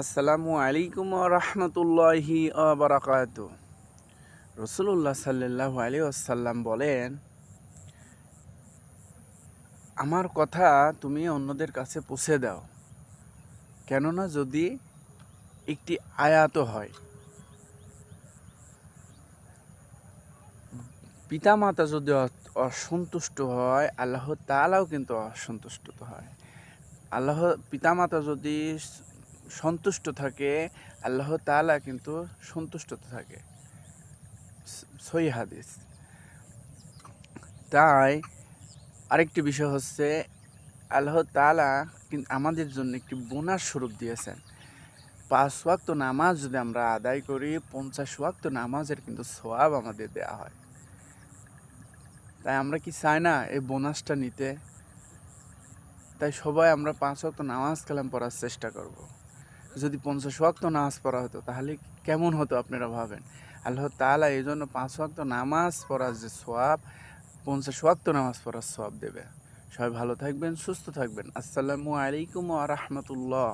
আসসালামু আলাইকুম রহমতুল্লাহি বারাকাত। রসুল্লাহ সাল্লাল্লাহু আলাইহি ওয়াসাল্লাম বলেন, আমার কথা তুমি অন্যদের কাছে পৌঁছে দাও, কেননা যদি একটি আয়াত হয়, পিতামাতা যদি অসন্তুষ্ট হয়, আল্লাহ তাআলাও কিন্তু অসন্তুষ্ট হয়। পিতামাতা যদি সন্তুষ্ট থাকে, আল্লাহ তাআলা কিন্তু সন্তুষ্ট থাকে। সহিহ হাদিস। তাই আরেকটি বিষয় হচ্ছে, আল্লাহ তাআলা কিন্তু আমাদের জন্য একটি বোনাস স্বরূপ দিয়েছেন। ৫ ওয়াক্ত নামাজ যদি আমরা আদায় করি, ৫০ ওয়াক্ত নামাজের কিন্তু সওয়াব আমাদের দেয়া হয়। তাই আমরা কি চাই না এই বোনাসটা নিতে? তাই সবাই আমরা ৫ ওয়াক্ত নামাজ কালাম পড়ার চেষ্টা করব। যদি ৫০ ওয়াক্ত নামাজ পড়া হতো তাহলে কেমন হতো আপনারা ভাবেন। আল্লাহ তাআলা এই জন্য ৫ ওয়াক্ত নামাজ পড়ার যে সওয়াব, ৫০ ওয়াক্ত নামাজ পড়ার সওয়াব দেবে। সবাই ভালো থাকবেন, সুস্থ থাকবেন। আসসালামু আলাইকুম ওয়া রাহমাতুল্লাহ।